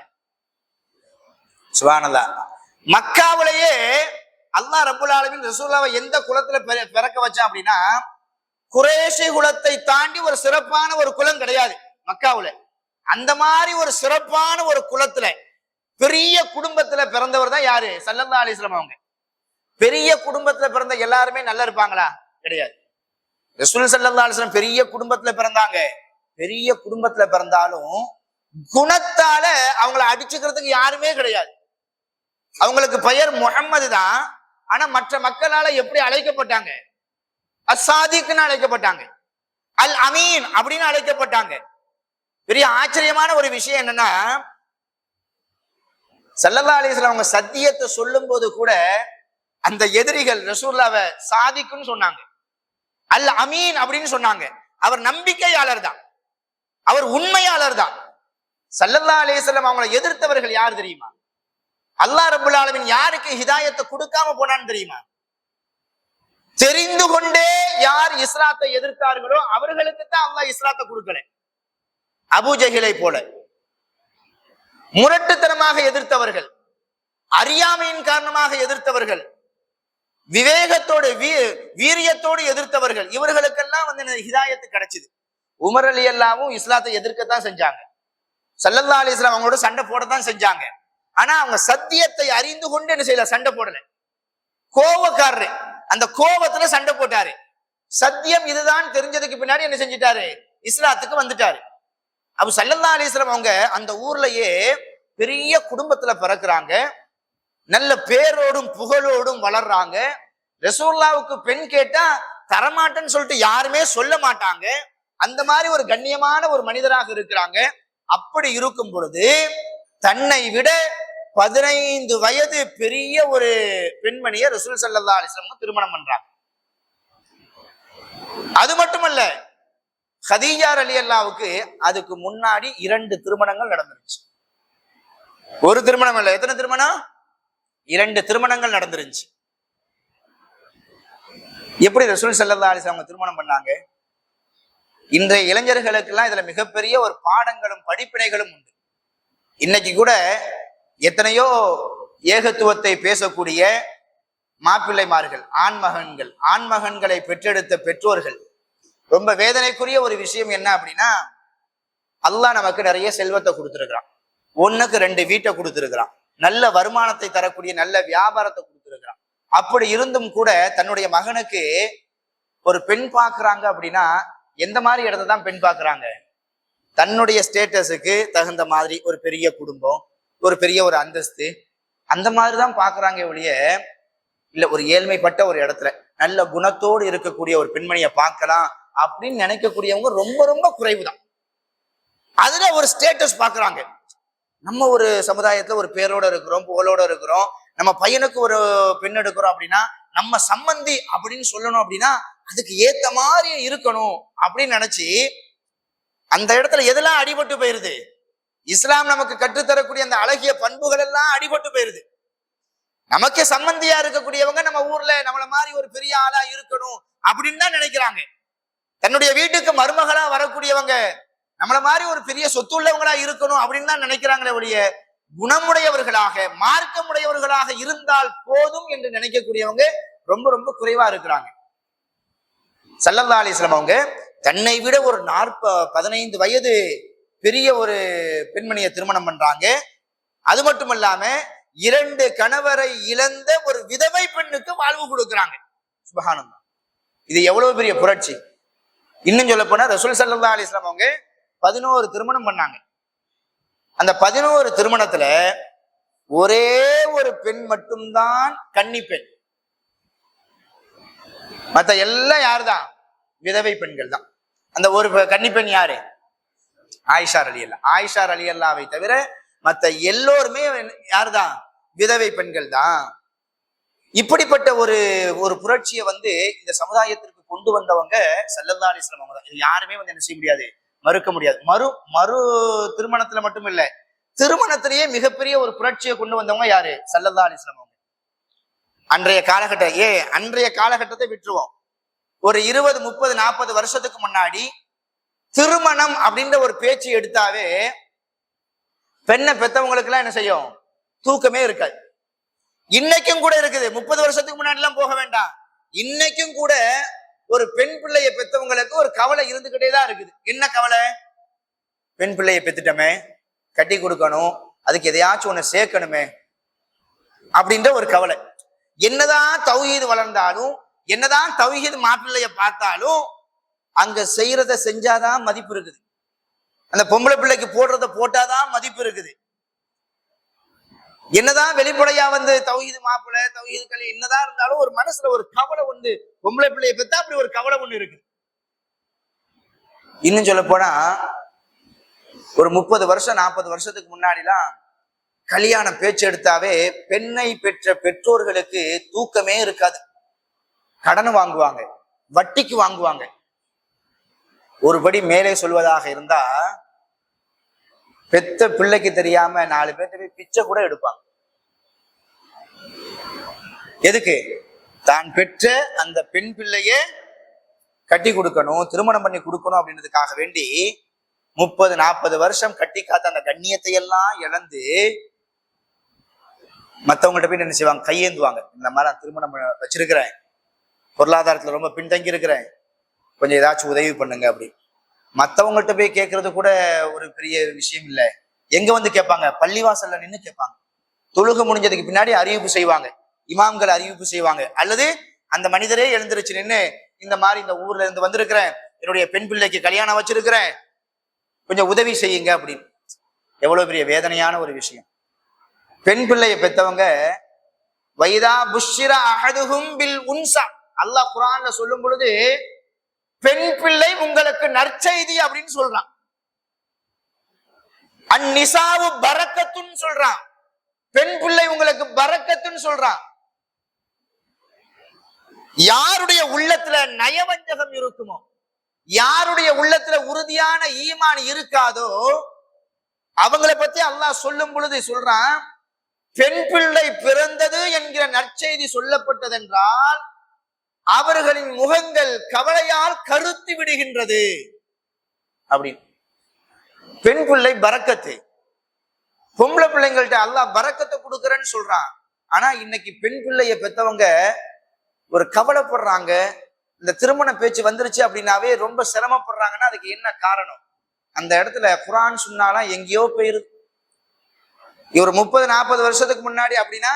சுப்ஹானல்லாஹ். மக்காவிலேயே அல்லாஹ் ரப்பல் ஆலமீன் ரசூலுல்லாஹ்வை எந்த குலத்துல பிறக்க வச்சான் அப்படின்னா, குறைஷி குலத்தை தாண்டி ஒரு சிறப்பான ஒரு குலம் கிடையாது மக்காவுல. அந்த மாதிரி ஒரு சிறப்பான ஒரு குலத்துல பெரிய குடும்பத்துல பிறந்தவர் தான் யாரு? ஸல்லல்லாஹு அலைஹி வஸல்லம் அவங்க. பெரிய குடும்பத்துல பிறந்த எல்லாருமே நல்லா இருப்பாங்களா? கிடையாது. ரசூல் ஸல்லல்லாஹு அலைஹி வஸல்லம் பெரிய குடும்பத்துல பிறந்தாங்க. பெரிய குடும்பத்துல பிறந்தாலும் குணத்தால அவங்கள அடிச்சுக்கிறதுக்கு யாருமே கிடையாது. அவங்களுக்கு பெயர் முஹம்மது தான். ஆனா மற்ற மக்களால எப்படி அழைக்கப்பட்டாங்க? அஸ்ஸாதிக்னு அழைக்கப்பட்டாங்க, அல் அமீன் அப்படின்னு அழைக்கப்பட்டாங்க. பெரிய ஆச்சரியமான ஒரு விஷயம் என்னன்னா, ஸல்லல்லாஹு அலைஹி வஸல்லம் அவங்க சத்தியத்தை சொல்லும் போது கூட அந்த எதிரிகள் ரசூலுல்லாஹ்வை சாதிக்குன்னு சொன்னாங்க, அல் அமீன் அப்படின்னு சொன்னாங்க. அவர் நம்பிக்கையாளர் தான், அவர் உண்மையாளர் தான். ஸல்லல்லாஹு அலைஹி வஸல்லம் அவங்களை எதிர்த்தவர்கள் யார் தெரியுமா? அல்லாஹ் ரப்பல் ஆலமீன் யாருக்கு ஹிதாயத்தை கொடுக்காம போனான்னு தெரியுமா? தெரிந்து கொண்டே யார் இஸ்லாத்தை எதிர்த்தார்களோ அவர்களுக்கு தான் அல்லாஹ் இஸ்லாத்தை கொடுக்கல. அபூ ஜஹிலை போல முரட்டுத்தனமாக எதிர்த்தவர்கள், அறியாமையின் காரணமாக எதிர்த்தவர்கள், விவேகத்தோடு வீரியத்தோடு எதிர்த்தவர்கள், இவர்களுக்கெல்லாம் ஹிதாயத்து கிடைச்சது. உமர் ரலியல்லாஹு இஸ்லாத்தை எதிர்க்கத்தான் செஞ்சாங்க. ஸல்லல்லாஹு அலைஹி வஸல்லம் அவங்களோட சண்டை போடத்தான் செஞ்சாங்க. ஆனா அவங்க சத்தியத்தை அறிந்து கொண்டு என்ன செய்யல, சண்டை போடல. கோவக்காரரு அந்த கோபத்துல சண்டை போட்டாரு. சத்தியம் இதுதான் தெரிஞ்சதுக்கு பின்னாடி என்ன செஞ்சிட்டாரு, இஸ்லாத்துக்கு வந்துட்டாரு. அப்ப ஸல்லல்லாஹு அலைஹி வஸல்லம் அவங்க அந்த ஊர்லயே பெரிய குடும்பத்துல பிறக்குறாங்க, நல்ல பேரோடும் புகழோடும் வளர்றாங்க. ரசூலுல்லாஹ்வுக்கு பெண் கேட்டா தரமாட்டேன்னு சொல்லிட்டு யாருமே சொல்ல மாட்டாங்க. அந்த மாதிரி ஒரு கண்ணியமான ஒரு மனிதராக இருக்கிறாங்க. அப்படி இருக்கும் பொழுது தன்னை விட 15 வயது பெரிய ஒரு பெண்மணியை ரசூல் ஸல்லல்லாஹு அலைஹி வஸல்லம் திருமணம் பண்றாங்க. அது மட்டுமல்ல, கதீஜா ரலியல்லாஹுக்கு அதுக்கு முன்னாடி 2 திருமணங்கள் நடந்துருச்சு. ஒரு திருமணம் இல்ல, எத்தனை திருமணம்? 2 திருமணங்கள் நடந்துருச்சு. எப்படி ரசூல் ஸல்லல்லாஹு அலைஹி வஸல்லம் திருமணம் பண்ணாங்க? இன்றைய இளைஞர்களுக்கு எல்லாம் இதுல மிகப்பெரிய ஒரு பாடங்களும் படிப்பினைகளும் உண்டு. இன்னைக்கு கூட எத்தனையோ ஏகத்துவத்தை பேசக்கூடிய மாப்பிள்ளைமார்கள், ஆண்மகன்களை பெற்றெடுத்த பெற்றோர்கள், ரொம்ப வேதனைக்குரிய ஒரு விஷயம் என்ன அப்படின்னா, அல்லாஹ் நமக்கு நிறைய செல்வத்தை கொடுத்திருக்கிறான், 1க்கு 2 வீட்டை கொடுத்திருக்கிறான், நல்ல வருமானத்தை தரக்கூடிய நல்ல வியாபாரத்தை கொடுத்திருக்கிறான். அப்படி இருந்தும் கூட தன்னுடைய மகனுக்கு ஒரு பெண் பார்க்கறாங்க அப்படின்னா எந்த மாதிரி இடத்தை தான் பெண் பார்க்கறாங்க? தன்னுடைய ஸ்டேட்டஸுக்கு தகுந்த மாதிரி ஒரு பெரிய குடும்பம், ஒரு பெரிய ஒரு அந்தஸ்து, அந்த மாதிரிதான் பாக்குறாங்க ஒழிய, இல்ல ஒரு ஏழ்மைப்பட்ட ஒரு இடத்துல நல்ல குணத்தோடு இருக்கக்கூடிய ஒரு பெண்மணியை பார்க்கலாம் அப்படின்னு நினைக்கக்கூடியவங்க ரொம்ப ரொம்ப குறைவுதான். அதுல ஒரு ஸ்டேட்டஸ் பாக்குறாங்க. நம்ம ஒரு சமுதாயத்துல ஒரு பேரோட இருக்கிறோம், புகழோட இருக்கிறோம், நம்ம பையனுக்கு ஒரு பெண் எடுக்கிறோம் அப்படின்னா நம்ம சம்பந்தி அப்படின்னு சொல்லணும் அப்படின்னா அதுக்கு ஏத்த மாதிரி இருக்கணும் அப்படின்னு நினைச்சு அந்த இடத்துல எதெல்லாம் அடிபட்டு போயிருது? இஸ்லாம் நமக்கு கற்றுத்தரக்கூடிய அந்த அழகிய பண்புகள் எல்லாம் அடிபட்டு போயிருது. நமக்கு சம்பந்தியா இருக்கக்கூடியவங்க நம்ம ஊர்ல நம்மள மாதிரி ஒரு பெரிய ஆளா இருக்கணும் அப்படின்னு தான் நினைக்கிறாங்க. தன்னுடைய வீட்டுக்கு மருமகளா வரக்கூடியவங்க நம்மள மாதிரி ஒரு பெரிய சொத்துள்ளவங்களா இருக்கணும் அப்படின்னு தான் நினைக்கிறாங்களே ஒழிய, குணமுடையவர்களாக மார்க்கமுடையவர்களாக இருந்தால் போதும் என்று நினைக்கக்கூடியவங்க ரொம்ப ரொம்ப குறைவா இருக்கிறாங்க. ஸல்லல்லாஹு அலைஹி வஸல்லம் அவங்க தன்னை விட ஒரு 15 வயது பெரிய ஒரு பெண்மணியை திருமணம் பண்றாங்க. அது மட்டும் இல்லாம 2 கணவரை இழந்த ஒரு விதவை பெண்ணுக்கு வாழ்வு கொடுக்குறாங்க. சுப்ஹானல்லாஹ், இது எவ்வளவு பெரிய புரட்சி! இன்னும் சொல்ல போனா ரசூல் ஸல்லல்லாஹு அலைஹி வஸல்லம் அவங்க 11 திருமணம் பண்ணாங்க. அந்த 11 திருமணத்துல ஒரே ஒரு பெண் மட்டும்தான் கன்னி பெண். மத்த எல்லாம் யாருதான்? விதவை பெண்கள் தான். அந்த ஒரு கன்னி பெண் யாரு? ஆயிஷா ரலியல்லாஹு. ஆயிஷா ரலியல்லாஹை தவிர மத்த எல்லோருமே யாருதான்? விதவை பெண்கள் தான். இப்படிப்பட்ட ஒரு ஒரு புரட்சியை இந்த சமுதாயத்திற்கு கொண்டு வந்தவங்க ஸல்லல்லாஹு அலைஹி வஸல்லம் அவங்க தான். யாருமே என்ன செய்ய முடியாது, மறுக்க முடியாது. மறு திருமணத்துல மட்டும் இல்ல, திருமணத்திலேயே மிகப்பெரிய ஒரு புரட்சியை கொண்டு வந்தவங்க யாரு? ஸல்லல்லாஹு அலைஹி வஸல்லம். அன்றைய காலகட்டத்தை விட்டுருவோம். ஒரு 20, 30, 40 வருஷத்துக்கு முன்னாடி திருமணம் அப்படின்ற ஒரு பேச்சு எடுத்தாவே பெண்ணை பெத்தவங்களுக்கு எல்லாம் என்ன செய்யும்? தூக்கமே இருக்காது. இன்னைக்கும் கூட இருக்குது. 30 வருஷத்துக்கு முன்னாடி எல்லாம் போக வேண்டாம். இன்னைக்கும் கூட ஒரு பெண் பிள்ளையை பெத்தவங்களுக்கு ஒரு கவலை இருந்துகிட்டே தான் இருக்குது. என்ன கவலை? பெண் பிள்ளையை பெத்துட்டோமே, கட்டி கொடுக்கணும், அதுக்கு எதையாச்சும் ஒண்ணு சேர்க்கணுமே அப்படின்ற ஒரு கவலை. என்னதான் தௌஹீது வளர்ந்தாலும், என்னதான் தௌஹீது மாப்பிள்ளைய பார்த்தாலும், அங்க செய்யறத செஞ்சாதான் மதிப்பு இருக்குது. அந்த பொம்பளை பிள்ளைக்கு போடுறத போட்டாதான் மதிப்பு இருக்குது. என்னதான் வெளிப்படையா வந்து தௌஹீது மாப்பிள்ளை, தௌஹீது கல்யாணம் என்னதான் இருந்தாலும் ஒரு மனசுல ஒரு கவலை ஒன்று, பொம்பளை பிள்ளைய பெத்தா அப்படி ஒரு கவலை ஒண்ணு இருக்கு. இன்னும் சொல்ல போனா ஒரு 30 வருஷம் 40 வருஷத்துக்கு முன்னாடிலாம் கல்யாணம் பேச்சு எடுத்தாவே பெண்ணை பெற்ற பெற்றோர்களுக்கு தூக்கமே இருக்காது. கடன் வாங்குவாங்க, வட்டிக்கு வாங்குவாங்க. ஒருபடி மேலே சொல்வதாக இருந்தா பெத்த பிள்ளைக்கு தெரியாம 4 பேர்த்த போய் பிச்சை கூட எடுப்பாங்க. எதுக்கு? தான் பெற்ற அந்த பெண் பிள்ளையே கட்டி கொடுக்கணும், திருமணம் பண்ணி கொடுக்கணும் அப்படின்றதுக்காக வேண்டி 30, 40 வருஷம் கட்டி காத்த அந்த கண்ணியத்தை எல்லாம் இழந்து மற்றவங்கள்ட்ட போய் என்ன செய்வாங்க? கையேந்துவாங்க. இந்த மாதிரி நான் திருமணம் வச்சிருக்கிறேன், பொருளாதாரத்துல ரொம்ப பின்தங்கி இருக்கிறேன், கொஞ்சம் ஏதாச்சும் உதவி பண்ணுங்க அப்படி. மற்றவங்கள்ட்ட போய் கேட்கறது கூட ஒரு பெரிய விஷயம் இல்லை. எங்க வந்து கேட்பாங்க? பள்ளிவாசல்ல நின்று கேட்பாங்க. தொழுகை முடிஞ்சதுக்கு பின்னாடி அறிவிப்பு செய்வாங்க, இமாம்கள் அறிவிப்பு செய்வாங்க, அல்லது அந்த மனிதரே எழுந்திருச்சு நின்று இந்த மாதிரி இந்த ஊர்ல இருந்து வந்திருக்கிறேன், என்னுடைய பெண் பிள்ளைக்கு கல்யாணம் வச்சிருக்கிறேன், கொஞ்சம் உதவி செய்யுங்க அப்படின்னு. எவ்வளவு பெரிய வேதனையான ஒரு விஷயம். பெண் பிள்ளையை பெத்தவங்க வைதா புஷ்ஷிர அஹதுஹும் பில் உன்சா, அல்லாஹ் குர்ஆன்ல சொல்லும் பொழுது பெண் பிள்ளை உங்களுக்கு நற்செய்தி அப்படின்னு சொல்றான். அந்நிசாவு பரக்கத்துன்னு சொல்றான். பெண் பிள்ளை உங்களுக்கு பரக்கத்துன்னு சொல்றான். யாருடைய உள்ளத்துல நயவஞ்சகம் இருக்குமோ, யாருடைய உள்ளத்துல உறுதியான ஈமான் இருக்காதோ அவங்களை பத்தி அல்லாஹ் சொல்லும் பொழுது சொல்றான், பெண் பிள்ளை பிறந்தது என்கிற நற்செய்தி சொல்லப்பட்டதென்றால் அவர்களின் முகங்கள் கவலையால் கருத்து விடுகின்றது அப்படின்னு. பெண் பிள்ளை பரக்கத்து. பொம்பளை பிள்ளைங்கள்ட்ட அல்லாஹ் பரக்கத்தை கொடுக்கறேன்னு சொல்றான். ஆனா இன்னைக்கு பெண் பிள்ளைய பெத்தவங்க ஒரு கவலைப்படுறாங்க. இந்த திருமண பேச்சு வந்துருச்சு அப்படின்னாவே ரொம்ப சிரமப்படுறாங்கன்னா அதுக்கு என்ன காரணம்? அந்த இடத்துல குர்ஆன் சுன்னாலாம் எங்கேயோ போயிருது. இவர் 30, 40 வருஷத்துக்கு முன்னாடி அப்படின்னா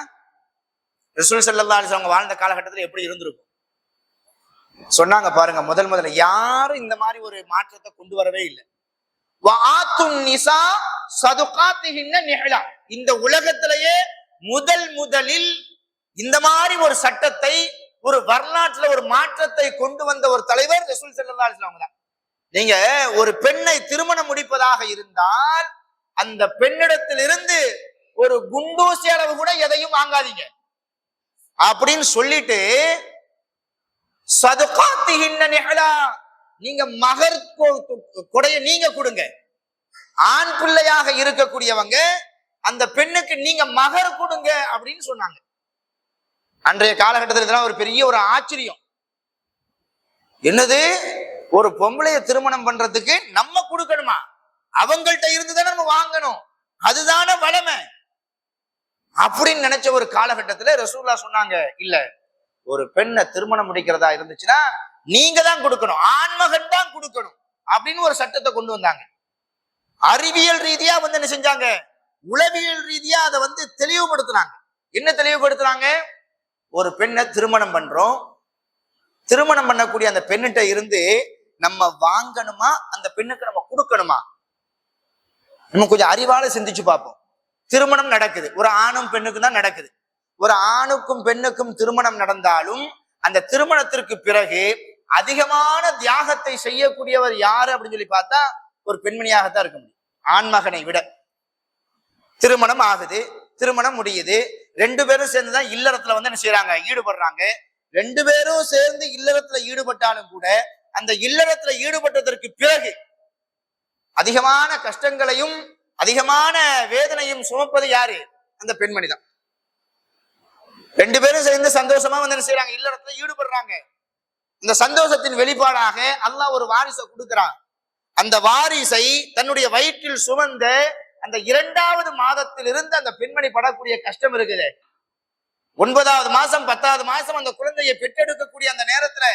ரசூல் ஸல்லல்லாஹு அலைஹி வஸல்லம் வாழ்ந்த காலகட்டத்தில் எப்படி இருந்திருக்கும் சொன்னாங்க பாருங்க. முதல்ல யாரும் இந்த மாதிரி ஒரு மாற்றத்தை கொண்டு வரவே இல்லை. இந்த உலகத்திலேயே முதலில் இந்த மாதிரி ஒரு சட்டத்தை, ஒரு வரலாற்றுல ஒரு மாற்றத்தை கொண்டு வந்த ஒரு தலைவர் ரசூல் ஸல்லல்லாஹு அலைஹி வஸல்லம் தான். நீங்க ஒரு பெண்ணை திருமணம் முடிப்பதாக இருந்தால் அந்த பெண்ணிடத்திலிருந்து ஒரு குண்டூசி அளவு கூட எதையும் வாங்காதீங்க அப்படின்னு சொல்லிட்டு சதுகாத்திஹின்ன நிஹலா, நீங்க மகர் கொடைய நீங்க கொடுங்க. ஆண் பிள்ளையாக இருக்கக்கூடியவங்க அந்த பெண்ணுக்கு நீங்க மகர் கொடுங்க அப்படின்னு சொன்னாங்க. அன்றைய காலகட்டத்தில் இதெல்லாம் ஒரு பெரிய ஒரு ஆச்சரியம். என்னது, ஒரு பொம்பளைய திருமணம் பண்றதுக்கு நம்ம கொடுக்கணுமா? அவங்கள்ட்ட இருந்துதானே நம்ம வாங்கணும், அதுதானே வளமை அப்படின்னு நினைச்ச ஒரு காலகட்டத்துல ரசூலுல்லாஹ் சொன்னாங்க, இல்ல, ஒரு பெண்ணை திருமணம் முடிக்கிறதா இருந்துச்சுன்னா நீங்க தான் கொடுக்கணும், ஆண்மகன் தான் கொடுக்கணும் அப்படின்னு ஒரு சட்டத்தை கொண்டு வந்தாங்க. அறிவியல் ரீதியா வந்து என்ன செஞ்சாங்க? உளவியல் ரீதியா அதை வந்து தெளிவுபடுத்தினாங்க. என்ன தெளிவுபடுத்துறாங்க? ஒரு பெண்ணை திருமணம் பண்றோம், திருமணம் பண்ணக்கூடிய அந்த பெண்ணிட்ட இருந்து நம்ம வாங்கணுமா, அந்த பெண்ணுக்கு நம்ம கொடுக்கணுமா? நம்ம கொஞ்சம் அறிவால சிந்திச்சு பார்ப்போம். திருமணம் நடக்குது, ஒரு ஆணும் பெண்ணுக்கும் தான் நடக்குது. ஒரு ஆணுக்கும் பெண்ணுக்கும் திருமணம் நடந்தாலும் அந்த திருமணத்திற்கு பிறகு அதிகமான தியாகத்தை செய்யக்கூடியவர் யாரு அப்படின்னு சொல்லி பார்த்தா ஒரு பெண்மணியாகத்தான் இருக்க முடியும், ஆண்மகனை விட. திருமணம் ஆகுது, திருமணம் முடியுது, 2 பேரும் சேர்ந்துதான் இல்லறத்துல வந்து என்ன செய்யறாங்க? ஈடுபடுறாங்க. 2 பேரும் சேர்ந்து இல்லறத்துல ஈடுபட்டாலும் கூட அந்த இல்லறத்துல ஈடுபட்டதற்கு பிறகு அதிகமான கஷ்டங்களையும் அதிகமான வேதனையும் சுமப்பது யாரு? அந்த பெண்மணி தான். ரெண்டு பேரும் சேர்ந்து சந்தோஷமா வந்து என்ன செய்யறாங்க? இல்லறத்துல ஈடுபடுறாங்க. இந்த சந்தோஷத்தின் வெளிப்பாடாக அல்லாஹ் ஒரு வாரிசை கொடுக்கிறான். அந்த வாரிசை தன்னுடைய வயிற்றில் சுமந்த அந்த 2வது மாதத்தில் இருந்து அந்த பெண்மணி படக்கூடிய கஷ்டம் இருக்குது. 9வது மாசம் 10வது மாசம் அந்த குழந்தையை பெற்றெடுக்கக்கூடிய அந்த நேரத்துல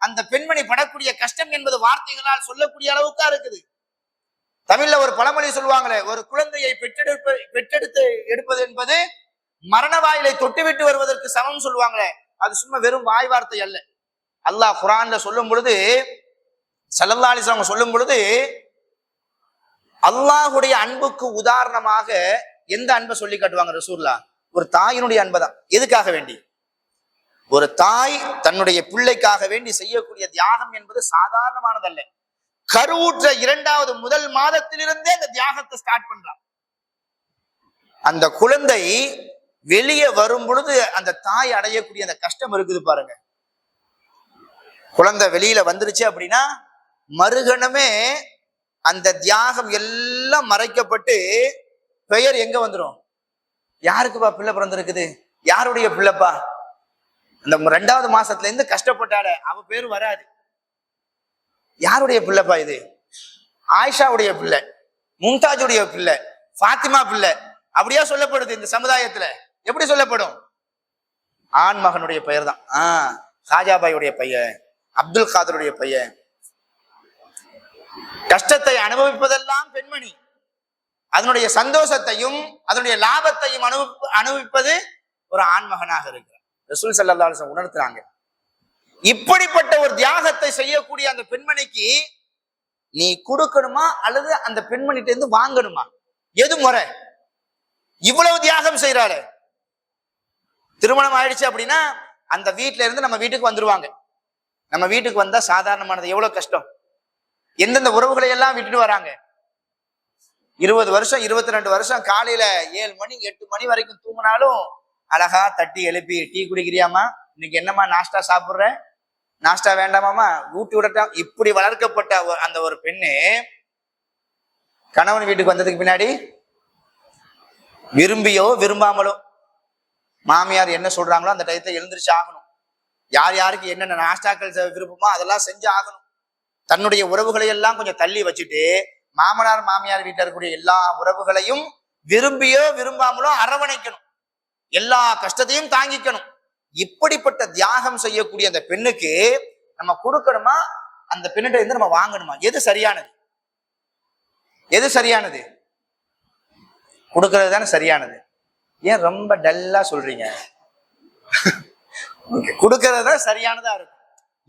அந்த பெண்மணி படக்கூடிய கஷ்டம் என்பது வார்த்தைகளால் சொல்லக்கூடிய அளவுக்கா இருக்குது. தமிழ்ல ஒரு பழமொழி சொல்லுவாங்களே, ஒரு குழந்தையை பெற்றெடுத்து எடுப்பது என்பது மரண வாயிலை தொட்டுவிட்டு வருவதற்கு சமம் சொல்லுவாங்களே, அது சும்மா வெறும் வாய் வார்த்தை அல்ல. அல்லாஹ் குர்ஆன்ல சொல்லும் பொழுது, ஸல்லல்லாஹு அலைஹி வஸல்லம் சொல்லும் பொழுது, அல்லாஹ்வுடைய அன்புக்கு உதாரணமாக எந்த அன்பை சொல்லி காட்டுவாங்க ரசூலுல்லாஹ்? ஒரு தாயினுடைய அன்பை தான். எதுக்காக வேண்டி? ஒரு தாய் தன்னுடைய பிள்ளைக்காக வேண்டி செய்யக்கூடிய தியாகம் என்பது சாதாரணமானதல்ல. கருவுற்ற 2வது முதல் மாதத்திலிருந்தே அந்த தியாகத்தை ஸ்டார்ட் பண்றான். அந்த குழந்தை வெளியே வரும் பொழுது அந்த தாய் அடையக்கூடிய அந்த கஷ்டம் இருக்குது பாருங்க. குழந்தை வெளியில வந்துருச்சு அப்படின்னா மறுகணமே அந்த தியாகம் எல்லாம் மறைக்கப்பட்டு பெயர் எங்க வந்துடும்? யாருக்குப்பா பிள்ளை பிறந்திருக்குது? யாருடைய பிள்ளைப்பா? அந்த 2வது மாசத்துல இருந்து கஷ்டப்பட்டால அவ பேரு வராது. யாருடைய பிள்ளைப்பா இது? ஆயிஷாவுடைய பிள்ளை, மும்தாஜுடைய பிள்ளை, ஃபாத்திமா பிள்ளை, அப்படியா சொல்லப்படுது இந்த சமுதாயத்துல? எப்படி சொல்லப்படும்? ஆண் மகனுடைய பெயர் தான். ஹாஜாபாயுடைய பையன், அப்துல் காதருடைய பையன். கஷ்டத்தை அனுபவிப்பதெல்லாம் பெண்மணி, அதனுடைய சந்தோஷத்தையும் அதனுடைய லாபத்தையும் அனுபவிப்பது ஒரு ஆண்மகனாக இருக்கிறார். ரசூல் ஸல்லல்லாஹு அலைஹி வஸல்லம் உணர்த்துறாங்க. இப்படிப்பட்ட ஒரு தியாகத்தை செய்யக்கூடிய அந்த பெண்மணிக்கு நீ கொடுக்கணுமா அல்லது அந்த பெண்மணிட்ட இருந்து வாங்கணுமா? எது முறை? இவ்வளவு தியாகம் செய்யறாளே. திருமணம் ஆயிடுச்சு அப்படின்னா அந்த வீட்டுல இருந்து நம்ம வீட்டுக்கு வந்துருவாங்க. நம்ம வீட்டுக்கு வந்தா சாதாரணமானது, எவ்வளவு கஷ்டம். எந்தெந்த உறவுகளை எல்லாம் விட்டுட்டு வராங்க. 20 வருஷம் 22 வருஷம் காலையில 7 மணி 8 மணி வரைக்கும் தூங்கினாலும் அழகா தட்டி எழுப்பி, டீ குடிக்கிறியாமா, இன்னைக்கு என்னம்மா நாஸ்டா சாப்பிடுற, நாஸ்டா வேண்டாமாமா, ஊட்டி விடட்டா, இப்படி வளர்க்கப்பட்ட அந்த ஒரு பெண்ணு கணவன் வீட்டுக்கு வந்ததுக்கு பின்னாடி விரும்பியோ விரும்பாமலோ மாமியார் என்ன சொல்றாங்களோ அந்த டயத்தை எழுந்திரிச்சு ஆகணும். யார் யாருக்கு என்னென்ன நாஸ்டாக்கள் விருப்பமோ அதெல்லாம் செஞ்சு ஆகணும். தன்னுடைய உறவுகளை எல்லாம் கொஞ்சம் தள்ளி வச்சுட்டு மாமனார் மாமியார் வீட்டில் இருக்கக்கூடிய எல்லா உறவுகளையும் விரும்பியோ விரும்பாமலோ அரவணைக்கணும். எல்லா கஷ்டத்தையும் தாங்கிக்கணும். இப்படிப்பட்ட தியாகம் செய்யக்கூடிய அந்த பெண்ணுக்கு நம்ம கொடுக்கணுமா, அந்த பெண்ணிட்ட இருந்து நம்ம வாங்கணுமா? எது சரியானது? எது சரியானது? கொடுக்கறது தானே சரியானது. ஏன் ரொம்ப டல்லா சொல்றீங்க? கொடுக்கறது தான் சரியானதா இருக்கும்.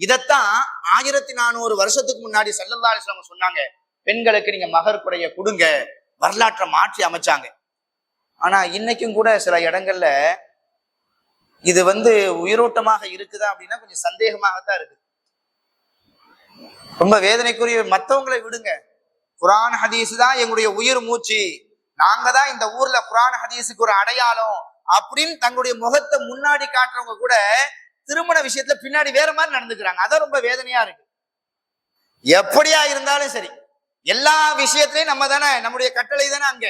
இதத்தான் 1400 வருஷத்துக்கு முன்னாடி ஸல்லல்லாஹு அலைஹி வஸல்லம் சொன்னாங்க, பெண்களுக்கு நீங்க மகர் குறைய கொடுங்க, வரலாற்றை மாற்றி அமைச்சாங்க. ஆனா இன்னைக்கும் கூட சில இடங்கள்ல இது உயிரோட்டமாக இருக்குதா அப்படின்னா கொஞ்சம் சந்தேகமாகத்தான் இருக்கு. ரொம்ப வேதனைக்குரிய. மற்றவங்களை விடுங்க, குர்ஆன் ஹதீஸ் தான் எங்களுடைய உயிர் மூச்சு, நாங்க தான் இந்த ஊர்ல குர்ஆன் ஹதீஸுக்கு ஒரு அடையாளம் அப்படின்னு தங்களுடைய முகத்தை முன்னாடி காட்டுறவங்க கூட திருமண விஷயத்துல பின்னாடி வேற மாதிரி நடந்துக்கிறாங்க. அதான் ரொம்ப வேதனையா இருக்கு. எப்படியா இருந்தாலும் சரி, எல்லா விஷயத்திலையும் நம்ம தானே, நம்முடைய கட்டளை தானே அங்க.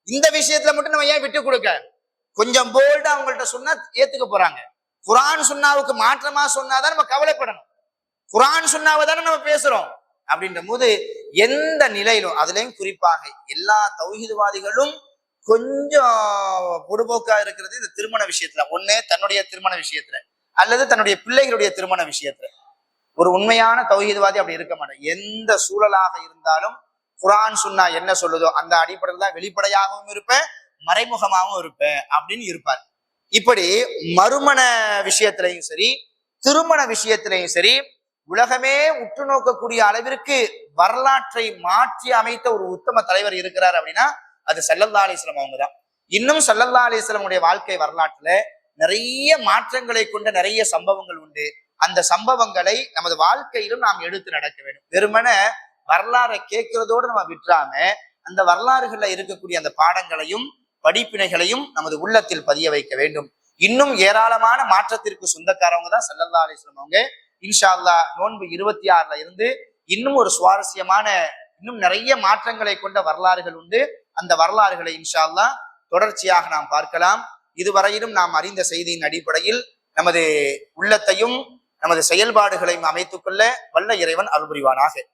இந்த விஷயத்துல மட்டும் நம்ம ஏன் விட்டு கொடுக்க? கொஞ்சம் போல்டா அவங்கள்ட்ட சொன்னா ஏத்துக்க போறாங்க. குர்ஆன் சுன்னாவுக்கு மாற்றமா சொன்னாதான் நம்ம கவலைப்படணும். குர்ஆன் சுன்னாவை தானே நம்ம பேசுறோம். அப்படின்ற போது எந்த நிலையிலும், அதுலயும் குறிப்பாக எல்லா தௌஹீத்வாதிகளும் கொஞ்சம் பொடுபோக்கா இருக்கிறது இந்த திருமண விஷயத்துல. ஒண்ணு தன்னுடைய திருமண விஷயத்துல அல்லது தன்னுடைய பிள்ளைகளுடைய திருமண விஷயத்துல. ஒரு உண்மையான தௌஹீத்வாதி அப்படி இருக்க மாட்டேன். எந்த சூழலாக இருந்தாலும் குர்ஆன் சுன்னா என்ன சொல்லுதோ அந்த அடிப்படையில் தான் வெளிப்படையாகவும் இருப்பேன், மறைமுகமாகவும் இருப்பேன் அப்படின்னு இருப்பார். இப்படி மறுமண விஷயத்திலையும் சரி, திருமண விஷயத்திலையும் சரி, உலகமே உற்று நோக்கக்கூடிய அளவிற்கு வரலாற்றை மாற்றி அமைத்த ஒரு உத்தம தலைவர் இருக்கிறார் அப்படின்னா அது ஸல்லல்லாஹு அலைஹி வஸல்லம் அவங்க தான். இன்னும் ஸல்லல்லாஹு அலைஹி வஸல்லமுடைய வாழ்க்கை வரலாற்றுல நிறைய மாற்றங்களை கொண்ட நிறைய சம்பவங்கள் உண்டு. அந்த சம்பவங்களை நமது வாழ்க்கையிலும் நாம் எடுத்து நடக்க வேண்டும். வெறுமனே வரலாறை கேட்கிறதோடு நம்ம விட்டுறாம அந்த வரலாறுகள்ல இருக்கக்கூடிய அந்த பாடங்களையும் படிப்பினைகளையும் நமது உள்ளத்தில் பதிய வைக்க வேண்டும். இன்னும் ஏராளமான மாற்றத்திற்கு சொந்தக்காரவங்க தான் ஸல்லல்லாஹு அலைஹி வஸல்லம் அவங்க. இன்ஷா அல்லாஹ் நோன்பு 26ல இருந்து இன்னும் ஒரு சுவாரஸ்யமான இன்னும் நிறைய மாற்றங்களை கொண்ட வரலாறுகள் உண்டு. அந்த வரலாறுகளை இன்ஷா அல்லாஹ் தொடர்ச்சியாக நாம் பார்க்கலாம். இதுவரையிலும் நாம் அறிந்த செய்தியின் அடிப்படையில் நமது உள்ளத்தையும் நமது செயல்பாடுகளையும் அமைத்துக் கொள்ள வல்ல இறைவன் அருள் புரிவானாக.